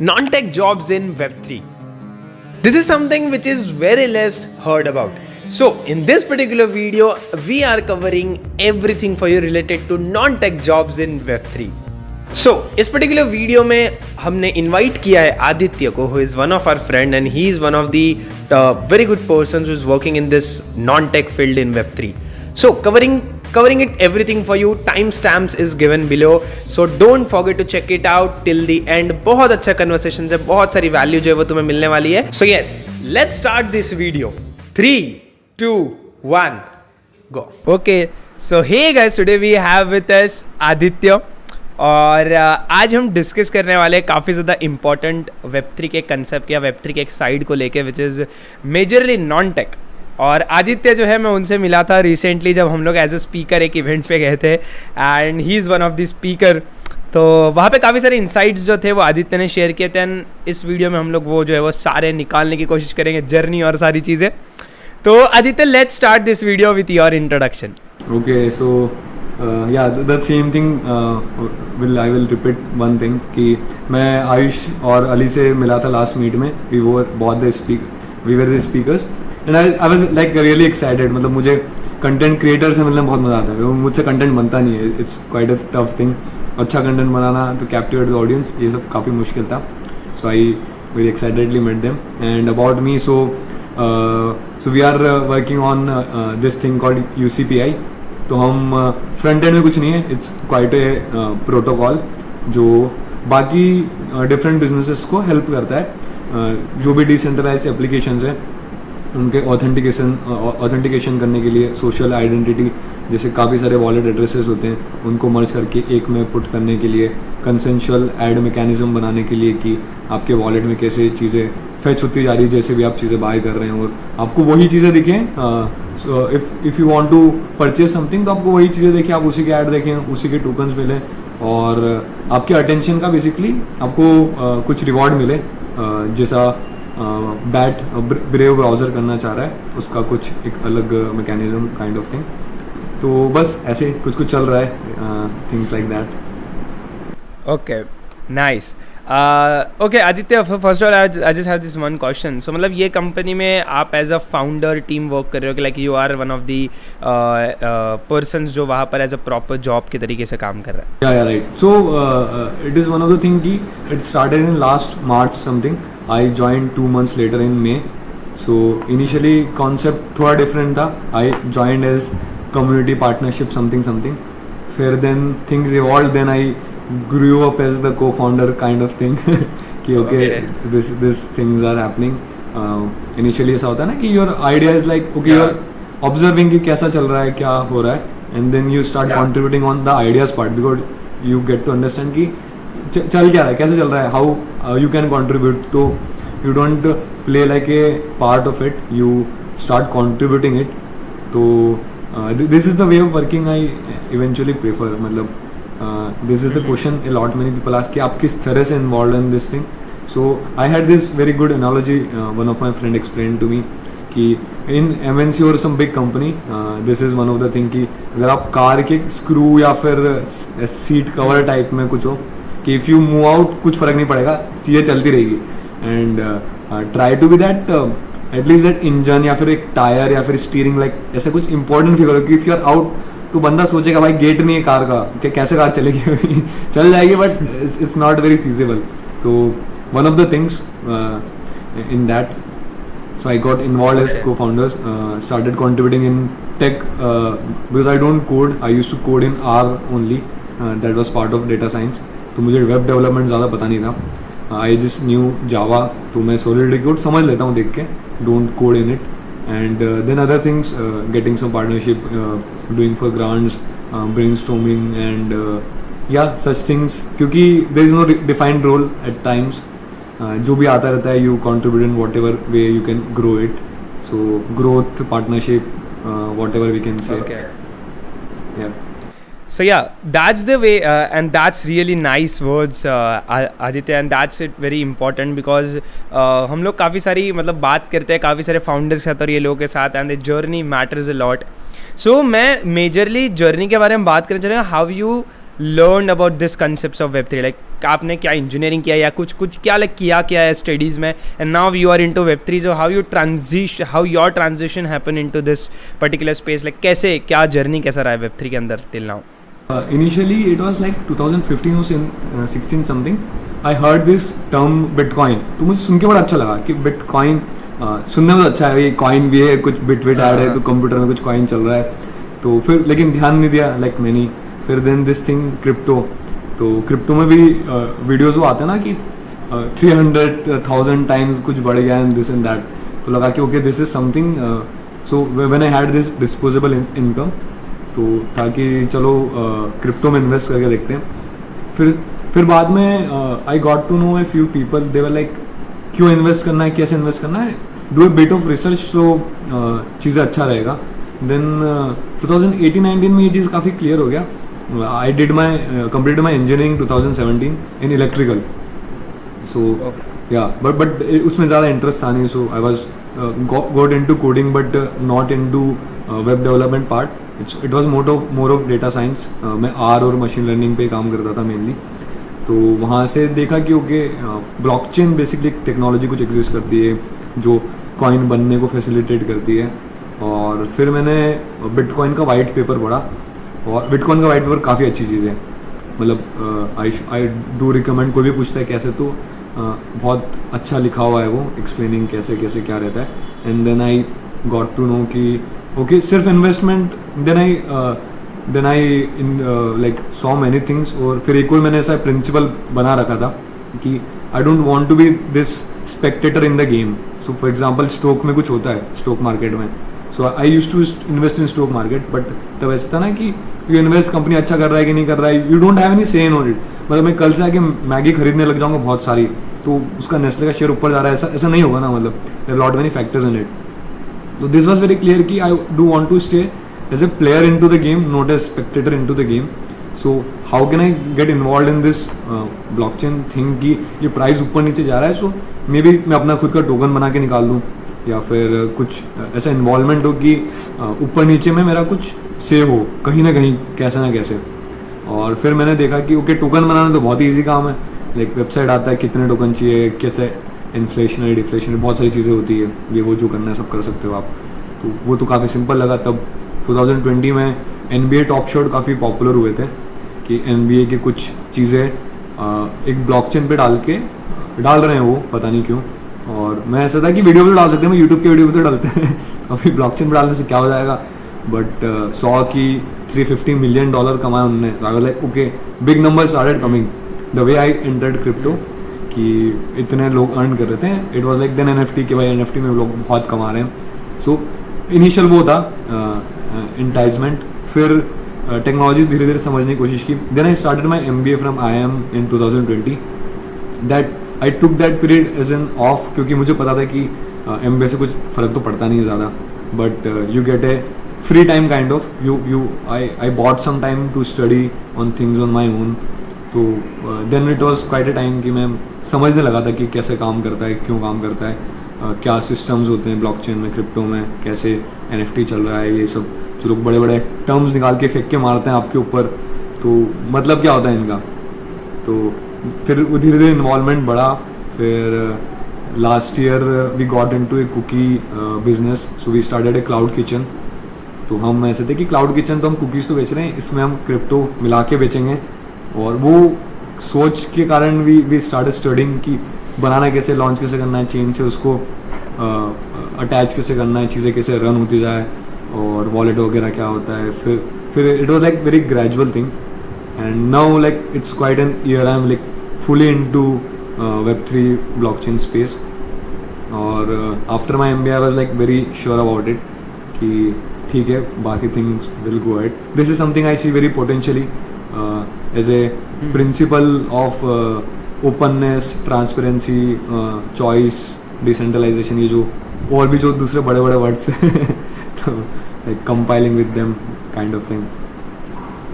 non-tech jobs in Web3. This is something which is very less heard about. So in this particular video, we are covering everything for you related to non-tech jobs in Web3. So इस particular video में हमने invite किया है आदित्य को, who is one of our friend and he is one of the very good persons who is working in this non-tech field in Web3. So covering it everything for you. Timestamps is given below, so don't forget to check it out till the end. बहुत अच्छा conversation है, बहुत सारी value जो है वो तुम्हें मिलने वाली है. So yes, let's start this video. 3, 2, 1, go. Okay, so hey guys, today we have with us Aditya. और आज हम डिस्कस करने वाले हैं काफ़ी ज़्यादा इम्पॉर्टेंट वेब3 के कंसेप्ट या वेब3 के एक साइड को लेके which is majorly non tech. और आदित्य जो है मैं उनसे मिला था रिसेंटली जब हम लोग एज ए स्पीकर एक इवेंट पे गए थे and he is one of the speaker. तो वहाँ पे काफ़ी सारे इंसाइट्स जो थे वो आदित्य ने शेयर किए थे एंड इस वीडियो में हम लोग वो जो है वो सारे निकालने की कोशिश करेंगे, जर्नी और सारी चीज़ें. तो Aditya, let's start this video with your introduction. Okay, so yeah, that same thing I will repeat one thing कि मैं आयुष और अली से मिला था लास्ट मीट में. we were the speakers and I was like really excited. मतलब मुझे कंटेंट क्रिएटर से मिलने में बहुत मज़ा आता है. मुझसे कंटेंट बनता नहीं है, it's quite a tough thing. अच्छा कंटेंट बनाना तो कैप्टिवेट द ऑडियंस, ये सब काफ़ी मुश्किल था. so I very excitedly met them. and about me, so we are working on this thing called UCPI. तो हम फ्रंट एंड में कुछ नहीं है, इट्स क्वाइट ए प्रोटोकॉल जो बाकी डिफरेंट बिजनेसेस को हेल्प करता है. जो भी डिसेंट्रलाइज एप्लीकेशंस हैं उनके ऑथेंटिकेशन करने के लिए, सोशल आइडेंटिटी जैसे काफ़ी सारे वॉलेट एड्रेसेस होते हैं उनको मर्ज करके एक में पुट करने के लिए, कंसेंशुअल ऐड मैकेनिज्म बनाने के लिए कि आपके वॉलेट में कैसे चीज़ें फेच होती जा रही है जैसे भी आप चीज़ें बाय कर रहे हैं और आपको वही चीज़ें दिखें. So if you want to purchase something तो आपको वही चीज़ें देखें, आप उसी के ऐड देखें, उसी के टोकन्स मिलें और आपके अटेंशन का बेसिकली आपको कुछ रिवॉर्ड मिले. जैसा ब्रेव ब्राउज़र करना चाह रहा है उसका कुछ एक अलग मैकेनिज्म काइंड ऑफ थिंग. तो बस ऐसे कुछ चल रहा है, things like that. Okay, nice. Okay Aditya, first of all I just have this one question. So मतलब ये कंपनी में आप as a founder team work कर रहे हो कि like you are one of the persons जो वहाँ पर एज अ प्रॉपर जॉब के तरीके से काम कर रहा है? या right. So it is one of the thing कि it started in last March something. I joined 2 months later in May. So initially concept थोड़ा डिफरेंट था. I joined as community partnership something. फिर then things evolve, then I grew up as the co-founder kind of thing कि okay this things are happening. Initially ऐसा होता है ना कि your idea is like okay, you're observing कि कैसा चल रहा है, क्या हो रहा है, and then you start contributing on the ideas part because you get to understand कि चल क्या रहा है, कैसे चल रहा है, how you can contribute. तो you don't play like a part of it, you start contributing it. तो this is the way of working I eventually prefer. मतलब this is the question a lot many people ask कि आप किस तरह से involved in this thing. So I had this very good analogy, one of my friend explained to me कि in MNC or some big company, this is one of the thing कि अगर आप car के screw या फिर seat cover type में कुछ हो कि if you move out कुछ फर्क नहीं पड़ेगा, चीज़ें चलती रहेगी. and try to be that at least that engine या फिर एक टायर या फिर स्टीयरिंग लाइक ऐसे कुछ इंपॉर्टेंट फिगर हो कि if you are out तो बंदा सोचेगा भाई गेट नहीं है कार का, कि कैसे कार चलेगी चल जाएगी but it's not very feasible. तो one of the things in that, so I got involve as co founders, started contributing in tech because I don't code. I use to code in R only, that was part of data science. तो मुझे web development ज़्यादा पता नहीं था. I just new जावा, तो मैं solid code समझ लेता हूँ देख के, don't code in it. And then other things, getting some partnership, doing for grants, brainstorming and yeah, such things. क्योंकि there is no defined role at times. जो भी आता रहता है you contribute in whatever way you can grow it. So growth, partnership, whatever we can say. Okay. Yeah. So yeah, that's the way and that's really nice words Aditya, and that's it very important because हम लोग काफ़ी सारी मतलब बात करते हैं काफ़ी सारे फाउंडर्स के साथ और ये लोगों के साथ, and the journey matters a lot. So मैं मेजरली जर्नी के बारे में बात करना चाह रहा हूँ. How you learned about this concepts of Web3? Like आपने क्या इंजीनियरिंग किया या कुछ क्या like किया है स्टडीज़ में, and now you are into Web3, so how your transition happened into this particular space? Like कैसे क्या जर्नी कैसा रहा है Web3 के अंदर till now? Initially it was like 2015 or 16 something. I heard this term Bitcoin. तो मुझे सुन के बड़ा अच्छा लगा कि Bitcoin सुनने में तो अच्छा है, ये कॉइन भी है, कुछ बिट ऐड है, तो कंप्यूटर में कुछ कॉइन चल रहा है. तो फिर लेकिन ध्यान नहीं दिया लाइक मैनी. फिर देन दिस थिंग क्रिप्टो. तो क्रिप्टो में भी वीडियोस वो आते हैं ना कि 300,000 टाइम्स कुछ बढ़ गया एंड दिस एंड दैट. तो लगा कि okay this is something. So when I had this disposable income, तो ताकि चलो क्रिप्टो में इन्वेस्ट करके देखते हैं. फिर बाद में I got to know a few people, they were like क्यों इन्वेस्ट करना है, कैसे इन्वेस्ट करना है, do a bit of research तो चीज़ें अच्छा रहेगा. देन 2018-19 में ये चीज़ काफ़ी क्लियर हो गया. I did my completed my engineering 2017 in electrical. So yeah but उसमें ज़्यादा इंटरेस्ट था नहीं. So I was got in to coding but not in to web development part. It was more of data science. मैं R और machine learning पे काम करता था मेनली. तो वहाँ से देखा कि ओके ब्लॉकचेन बेसिकली टेक्नोलॉजी कुछ एग्जिस्ट करती है जो कॉइन बनने को फैसिलिटेट करती है. और फिर मैंने बिटकॉइन का वाइट पेपर पढ़ा, और बिटकॉइन का वाइट पेपर काफ़ी अच्छी चीज़ है. मतलब आई डू रिकमेंड, कोई भी पूछता है कैसे, तो बहुत अच्छा लिखा हुआ है वो, एक्सप्लेनिंग कैसे कैसे क्या रहता है. And then I got to know कि ओके सिर्फ investment. Then I like saw many things. और फिर एक और मैंने ऐसा प्रिंसिपल बना रखा था कि I don't want to be this spectator in the game. So for example stock में कुछ होता है, स्टॉक मार्केट में. So I used to invest in stock market, but तब ऐसा था ना कि यू इन्वेस्ट, कंपनी अच्छा कर रहा है कि नहीं कर रहा है, यू डोंट हैव एनी से इन ऑन इट. मतलब मैं कल से आके मैगी खरीदने लग जाऊंगा बहुत सारी, तो उसका नेस्ले का शेयर ऊपर जा रहा है, ऐसा नहीं होगा ना. मतलब there lot many factors in it. So this was very clear कि I do want to stay as a player into the game, not as spectator into the game. So how can I get involved in this blockchain thing कि ये price ऊपर नीचे जा रहा है, so maybe मैं अपना खुद का टोकन बना के निकाल दूँ, या फिर कुछ ऐसा इन्वॉल्वमेंट हो कि ऊपर नीचे में मेरा कुछ सेव हो कहीं ना कहीं, कैसे ना कैसे. और फिर मैंने देखा कि ओके टोकन बनाना तो बहुत ही ईजी काम है. लाइक वेबसाइट आता है, कितने टोकन चाहिए, कैसे इन्फ्लेशनरी डिफ्लेशनरी बहुत सारी चीज़ें होती है, ये वो जो करना है सब कर सकते हो आप. तो वो तो काफ़ी सिंपल लगा. तब 2020 में NBA टॉप शॉट काफ़ी पॉपुलर हुए थे कि NBA के कुछ चीज़ें एक ब्लॉकचेन पे डाल रहे हैं वो, पता नहीं क्यों. और मैं ऐसा था कि वीडियो भी डाल सकते हैं, मैं यूट्यूब के वीडियो भी तो डालते हैं अभी ब्लॉकचेन पे डालने से क्या हो जाएगा. बट 100 की $350 मिलियन कमाए उन्होंने. Like okay big number started coming the way I entered crypto, कि इतने लोग अर्न कर रहे थे. It was like then NFT के भाई NFT में लोग बहुत कमा रहे हैं. सो इनिशियल वो था इंटाइजमेंट. फिर टेक्नोलॉजी धीरे धीरे समझने की कोशिश की. Then I started my MBA from IIM in 2020. That I took that period as an off, क्योंकि मुझे पता था कि MBA से कुछ फ़र्क तो पड़ता नहीं है ज़्यादा, but you get a free time kind of. I bought some time to study on things on my own. तो then it was quite a time कि मैं समझने लगा था कि कैसे काम करता है, क्यों काम करता है, क्या सिस्टम्स होते हैं ब्लॉकचेन में, क्रिप्टो में, कैसे NFT चल रहा है, ये सब जो लोग बड़े बड़े टर्म्स निकाल के फेंक के मारते हैं आपके ऊपर, तो मतलब क्या होता है इनका. तो फिर धीरे धीरे इन्वॉल्वमेंट बढ़ा. फिर last year we got into a cookie business. So we started a cloud kitchen. तो हम ऐसे थे कि क्लाउड किचन तो हम कुकीज़ तो बेच रहे हैं, इसमें हम क्रिप्टो मिला के बेचेंगे. और वो सोच के कारण वी स्टार्टेड स्टडिंग कि बनाना कैसे, लॉन्च कैसे करना है, चेन से उसको अटैच कैसे करना है, चीज़ें कैसे रन होती जाए, और वॉलेट वगैरह क्या होता है. फिर it was like very gradual thing. And now like it's quite an year I am like fully into Web3 blockchain space. और after my MBA I was like very sure about it कि ठीक है, बाकी things will go ahead. This is something I see very potentially as a principle of openness, transparency, choice, decentralisation, ये जो और भी जो दूसरे बड़े बड़े वर्ड्स हैं तो like compiling with them kind of thing.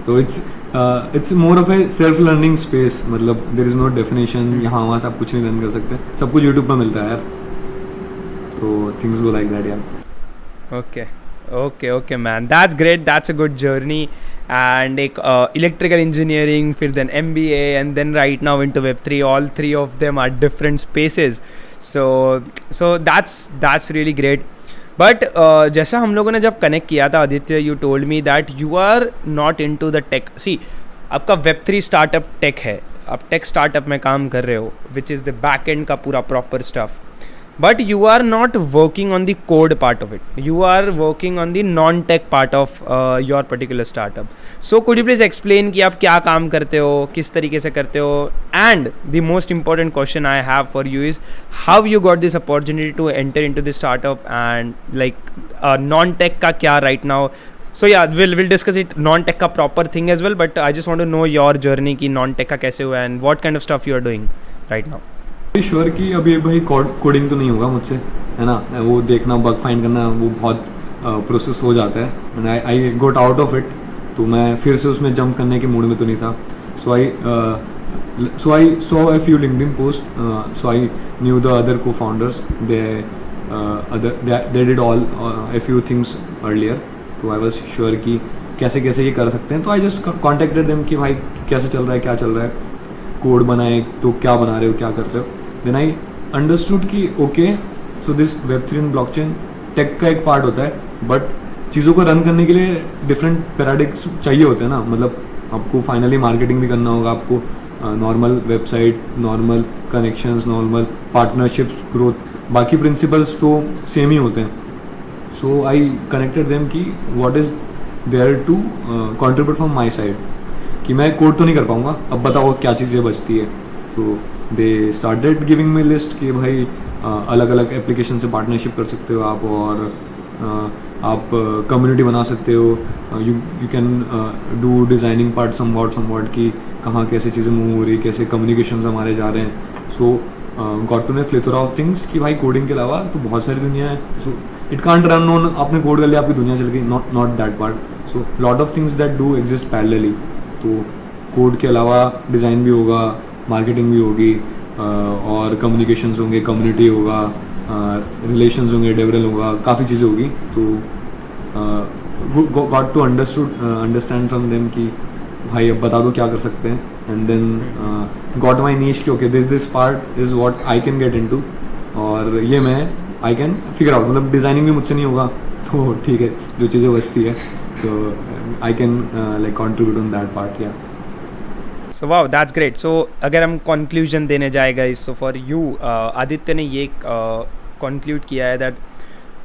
तो it's more of a self learning space. मतलब देयर इज नो डेफिनेशन, यहाँ वहाँ से आप कुछ नहीं लर्न कर सकते, सब कुछ यूट्यूब पर मिलता है यार. तो थिंग्स गो लाइक दैट यार. Okay Okay, man. That's great. That's a good journey. And एक electrical engineering, फिर then MBA, and then right now into Web3. All three of them are different spaces. So that's really great. But जैसा हम लोगों ने जब connect किया था Aditya, you told me that you are not into the tech. See, आपका Web3 startup take है, आप टेक स्टार्टअप में काम कर रहे हो, which is the back and का पूरा proper stuff. But you are not working on the code part of it. You are working on the non-tech part of your particular startup. So could you please explain कि आप क्या काम करते हो, किस तरीके से करते हो? And the most important question I have for you is how you got this opportunity to enter into this startup, and like non-tech का क्या right now? So yeah, we'll discuss it non-tech का proper thing as well. But I just want to know your journey कि non-tech का कैसे हुआ and what kind of stuff you are doing right now. Sure कि अभी भाई coding तो नहीं होगा मुझसे, है ना. वो देखना, बग फाइंड करना, वो बहुत प्रोसेस हो जाता है. And I got out of it. तो मैं फिर से उसमें जंप करने के मूड में तो नहीं था. So I saw a few LinkedIn post. So I knew the other co founders. They did all a few things earlier. तो आई वाज श्योर कि कैसे कैसे ये कर सकते हैं. तो आई जस्ट कॉन्टेक्टेड देम कि भाई कैसे चल रहा है, क्या चल रहा है, कोड बनाए तो क्या बना रहे हो, क्या कर रहे हो. देन आई अंडरस्टूड कि okay, so this Web3 and blockchain tech का एक पार्ट होता है, बट चीज़ों को रन करने के लिए डिफरेंट पैराडिग्म्स चाहिए होते हैं ना. मतलब आपको फाइनली मार्केटिंग भी करना होगा, आपको normal website, normal connections, normal partnerships, growth, बाकी प्रिंसिपल्स तो सेम ही होते हैं. सो आई कनेक्टेड देम कि what is there to contribute from my side, कि मैं कोड तो नहीं कर पाऊँगा, अब बताओ क्या चीज़ें बचती है. So they started giving me list कि भाई अलग अलग एप्लीकेशन से पार्टनरशिप कर सकते हो आप, और आप कम्युनिटी बना सकते हो. You can do designing part somewhat कि कहाँ कैसे चीज़ें मूव हो रही, कैसे कम्युनिकेशन हमारे जा रहे हैं. So got to know plethora of things कि भाई कोडिंग के अलावा तो बहुत सारी दुनिया है. So it can't run on आपने कोड कर लिया आपकी दुनिया चल गई, not that part. So lot of things that do exist parallelly. तो कोड के अलावा डिज़ाइन भी होगा, मार्केटिंग भी होगी, और कम्युनिकेशंस होंगे, कम्युनिटी होगा, रिलेशंस होंगे, डेवलप होगा, काफ़ी चीज़ें होगी. तो got to understand from them कि भाई अब बता दो क्या कर सकते हैं. And then got my niche कि okay this part is what I can get into, और ये मैं आई कैन फिगर आउट. मतलब डिज़ाइनिंग भी मुझसे नहीं होगा तो ठीक है, जो चीज़ें बचती है तो I can like contribute on that part. या सो वाओ, दैट्स ग्रेट. सो अगर हम कंक्लूजन देने जाएगा इस, सो फॉर यू आदित्य ने ये कंक्लूड किया है दैट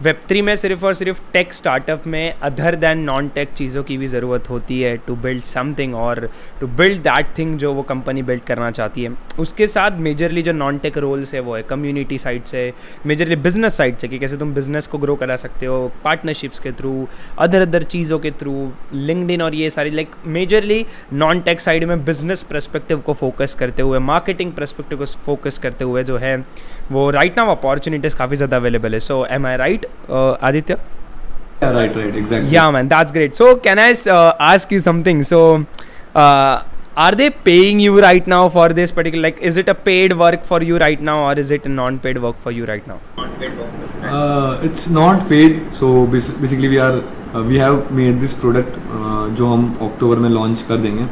Web3 में सिर्फ और सिर्फ टेक स्टार्टअप में अदर दैन नॉन टेक चीज़ों की भी ज़रूरत होती है टू बिल्ड समथिंग, और टू बिल्ड दैट थिंग जो वो कंपनी बिल्ड करना चाहती है. उसके साथ मेजरली जो नॉन टेक रोल्स है वो है कम्युनिटी साइड से, मेजरली बिजनेस साइड से कि कैसे तुम बिजनेस को ग्रो करा सकते हो पार्टनरशिप्स के थ्रू, अदर चीज़ों के थ्रू, लिंक्डइन और ये सारी like majorly non tech side में बिजनेस पर्सपेक्टिव को फोकस करते हुए, मार्केटिंग पर्सपेक्टिव को फोकस करते हुए जो है वो राइट नाउ अपॉर्चुनिटीज़ काफ़ी ज़्यादा अवेलेबल है. सो M I right Aditya? Yeah, right, exactly. Yeah, man, that's great. So can I ask you something? So are they paying you right now for this particular, like is it a paid work for you right now, or is it a non-paid work for you right now? Non-paid work. It's not paid. So basically we have made this product जो हम अक्टूबर में launch कर देंगे.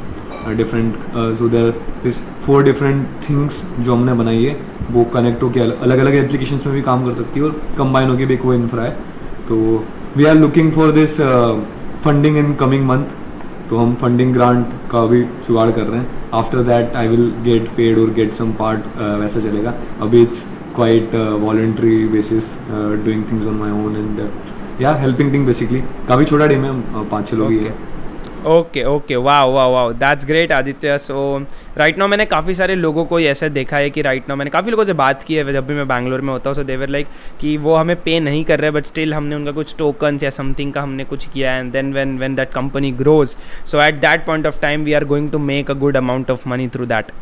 Different so there is 4 different things जो हमने बनाई है, वो कनेक्ट होकर अलग अलग एप्लीकेशंस में भी काम कर सकती है और कंबाइन होकर भी एक वो इंफ्रा है. तो we are looking for this funding in coming month. तो हम फंडिंग ग्रांट का भी जुगाड़ कर रहे हैं. After that I will get paid और गेट सम पार्ट, वैसा चलेगा. अभी it's quite voluntary basis, doing things on my own and या हेल्पिंग थिंग. बेसिकली काफ़ी छोटा टीम है, हम 5-6 लोग ही है. Okay wow that's great Aditya. So right now मैंने काफ़ी सारे लोगों को ऐसे देखा है कि राइट नाउ मैंने काफ़ी लोगों से बात की है जब भी मैं बैंगलोर में होता हूँ. सो देवर लाइक कि वो हमें पे नहीं कर रहे, बट स्टिल हमने उनका कुछ टोकन्स या समथिंग का हमने कुछ किया, and then when that company grows, so at that point of time we are going to make a good amount of money through that.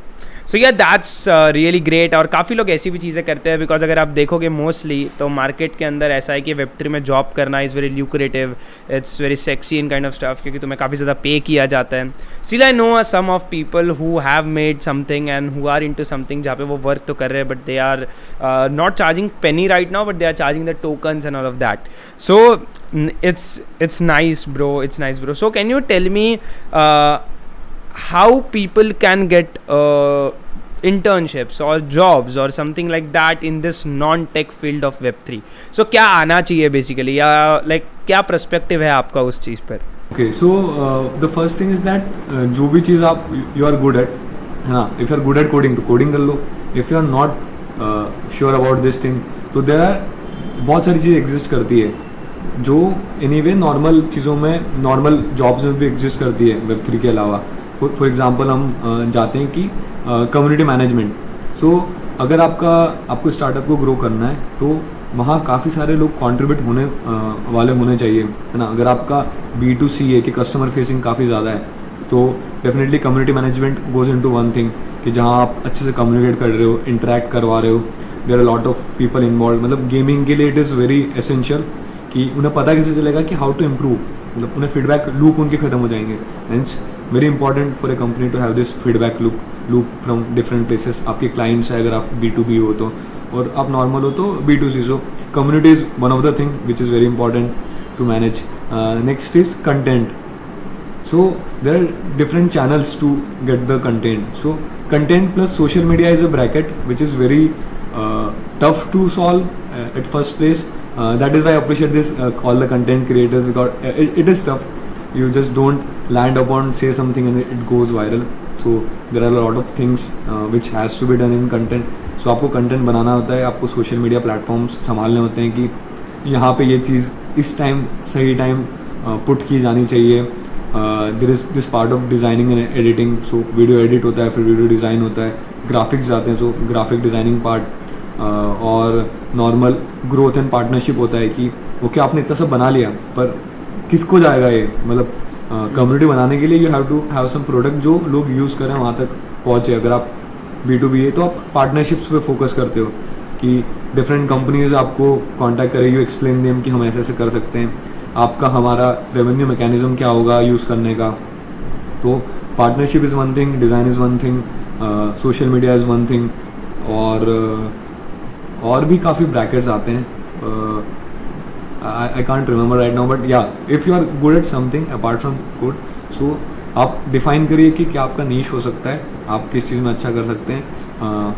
So yeah that's really great. और काफ़ी लोग ऐसी भी चीज़ें करते हैं, बिकॉज अगर आप देखोगे मोस्टली तो मार्केट के अंदर ऐसा है कि Web3 में जॉब करना is very lucrative, it's very sexy in kind of stuff, क्योंकि तुम्हें काफ़ी ज़्यादा पे किया जाता है. Still I know some of people who have made something and who are into something जहाँ पे वो वर्क तो कर रहे हैं, but they are not charging penny right now, but they are charging the tokens and all of that. So it's nice bro, it's nice bro. So can you tell me how people can get internships or jobs or something like that in this non-tech field of Web3? So क्या आना चाहिए basically, या like क्या perspective है आपका उस चीज़ पर? Okay, so the first thing is that जो भी चीज़ आप you are good at, है ना, if you are good at coding तो coding कर लो. if you are not sure about this thing, तो there are बहुत सारी चीज़ें exist करती है जो anyway नॉर्मल चीज़ों में, नॉर्मल जॉब्स में भी एग्जिस्ट करती है Web3 के अलावा. फॉर एग्जांपल हम जाते हैं कि कम्युनिटी मैनेजमेंट. सो अगर आपको स्टार्टअप को ग्रो करना है तो वहाँ काफ़ी सारे लोग कंट्रीब्यूट होने वाले होने चाहिए, है ना. अगर आपका B2C है कि कस्टमर फेसिंग काफ़ी ज़्यादा है तो definitely community management goes into one thing कि जहाँ आप अच्छे से कम्युनिकेट कर रहे हो, इंटरेक्ट करवा रहे हो, there are lot of people involve. मतलब गेमिंग के लिए इट इज़ वेरी एसेंशियल कि उन्हें पता कैसे चलेगा कि हाउ टू इम्प्रूव, मतलब उन्हें फीडबैक लूप उनके ख़त्म हो जाएंगे. And very important for a company to have this feedback loop from different places. आपके क्लाइंट्स है अगर आप B2B हो तो, और आप नॉर्मल हो तो B2C. So community is one of the thing which is very important to manage. Next is content. So there are different channels to get the content. So content plus social media is a bracket which is very tough to solve at first place. That is why I appreciate this all the content creators, because it is tough. You just don't land upon say something and it goes viral. So there are a lot of things which has to be done in content. So आपको content बनाना होता है, आपको social media platforms संभालने होते हैं कि यहाँ पे ये चीज़ इस टाइम सही टाइम पुट की जानी चाहिए. there is this part of designing and editing. So video edit होता है, फिर video design होता है, graphics आते हैं, so graphic designing part. और नॉर्मल ग्रोथ एंड पार्टनरशिप होता है कि ओके आपने इतना सब बना लिया पर किसको जाएगा ये, मतलब कम्युनिटी बनाने के लिए you have to have some product जो लोग यूज़ करें, वहाँ तक पहुँचे. अगर आप B2B है तो आप पार्टनरशिप्स पे फोकस करते हो कि डिफरेंट कंपनीज आपको कांटेक्ट करें, यू एक्सप्लेन देम कि हम ऐसे ऐसे कर सकते हैं, आपका हमारा रेवेन्यू मैकेनिज्म क्या होगा यूज़ करने का. तो partnership is one thing, design is one thing, social media is one thing, और भी काफ़ी ब्रैकेट्स आते हैं. I can't remember right now, but yeah if you are good at something apart from code, so आप define करिए कि क्या आपका नीश हो सकता है, आप किस चीज़ में अच्छा कर सकते हैं,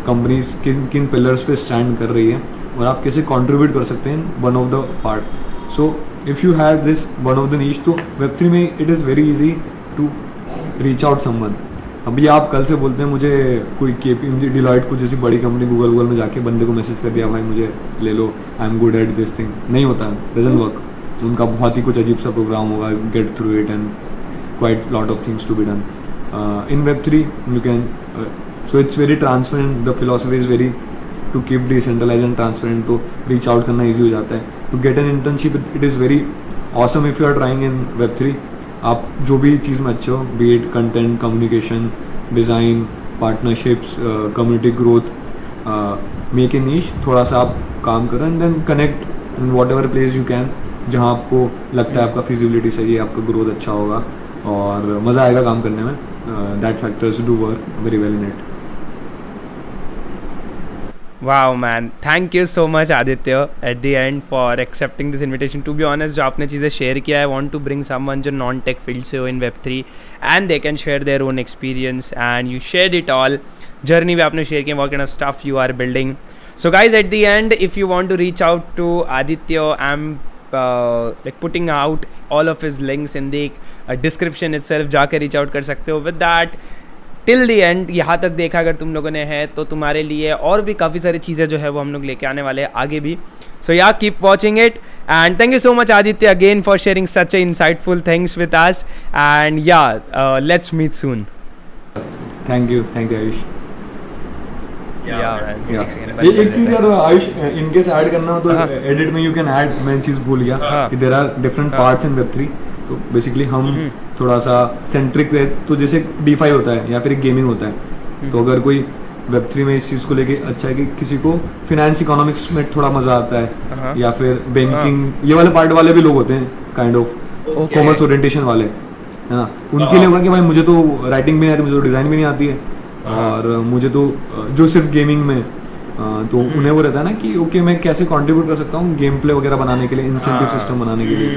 कंपनीज किन किन पिलर्स पे स्टैंड कर रही है और आप कैसे कंट्रीब्यूट कर सकते हैं one of the part. So if you have this one of the niche, तो Web3 में it is very easy to reach out someone. अभी आप कल से बोलते हैं मुझे कोई KPMG डिलॉयट को जैसी बड़ी कंपनी गूगल में जाके बंदे को मैसेज कर दिया भाई मुझे ले लो, I am good at this thing, नहीं होता, डजंट वर्क. उनका बहुत ही कुछ अजीब सा प्रोग्राम होगा, get through it and quite lot of things to be done. In Web3 you can, so it's very transparent, the philosophy is very to keep decentralize and transparent. तो reach out करना easy हो जाता है. To get an internship it is very awesome if you are trying in Web3. आप जो भी चीज़ में अच्छे हो, be it content, communication, design, partnerships, community growth, make a niche, थोड़ा सा आप काम करें and then connect in whatever place you can, जहाँ आपको लगता है आपका फिजिबिलिटी सही है, आपका ग्रोथ अच्छा होगा और मज़ा आएगा काम करने में. That factors do work very well in it. Wow man, thank you so much Aditya at the end for accepting this invitation. To be honest, जो आपने चीज़ें शेयर किया, I want to bring someone जो non tech field से हो in Web3 and they can share their own experience and you shared it all. Journey भी आपने share किया, what kind of stuff you are building. So guys, at the end, if you want to reach out to Aditya, I'm like putting out all of his links in the description itself. जाकर reach out कर सकते हो. With that, till the and यहाँ तक देखा अगर तुम लोगों ने है तो तुम्हारे लिए और भी काफ़ी सारी चीज़ें जो है वो हम लोग लेके आने वाले हैं आगे भी. So yeah keep watching it and thank you so much Aditya again for sharing such a insightful things with us and yeah let's meet soon. Thank you Ayush. एक चीज़ यार आयुष, इनकेस ऐड करना हो तो एडिट में यू कैन ऐड, मैं चीज़ भूल गया कि there are different parts in Web3. तो बेसिकली हम थोड़ा सा सेंट्रिक रहे, तो जैसे DeFi होता है या फिर गेमिंग होता है, तो अगर कोई Web3 में इस चीज़ को लेके अच्छा है कि किसी को फिनेंस इकोनॉमिक्स में थोड़ा मज़ा आता है, या फिर बैंकिंग ये वाले पार्ट वाले भी लोग होते हैं काइंड ऑफ कॉमर्स ओरिएंटेशन वाले, है ना, उनके लिए होगा कि भाई मुझे तो राइटिंग भी नहीं आती, मुझे तो डिज़ाइन भी नहीं आती है, और मुझे तो जो सिर्फ गेमिंग में तो उन्हें वो रहता है ना कि ओके मैं कैसे कंट्रीब्यूट कर सकता हूँ गेम प्ले वगैरह बनाने के लिए, इंसेंटिव सिस्टम बनाने के लिए,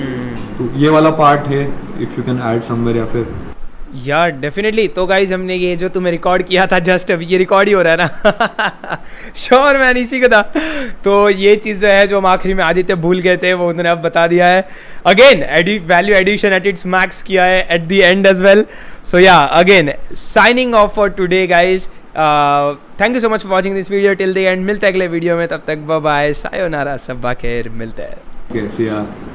तो ये वाला पार्ट है if you can add somewhere, या फिर यार डेफिनेटली। तो गाइज हमने ये जो तुम्हें रिकॉर्ड किया था जस्ट अभी, ये रिकॉर्ड ही हो रहा है ना श्योर मैन इसी का था। तो ये चीज़ जो है जो हम आखिरी में आदित्य भूल गए थे वो उन्होंने अब बता दिया है। Again value addition at its max किया है at the end as well. So yeah again signing off for today guys. Thank you so much for watching this video till the end. मिलते हैं अगले वीडियो में, तब तक bye bye, sayonara, शब्बा खैर, मिलते हैं। कैसे यार।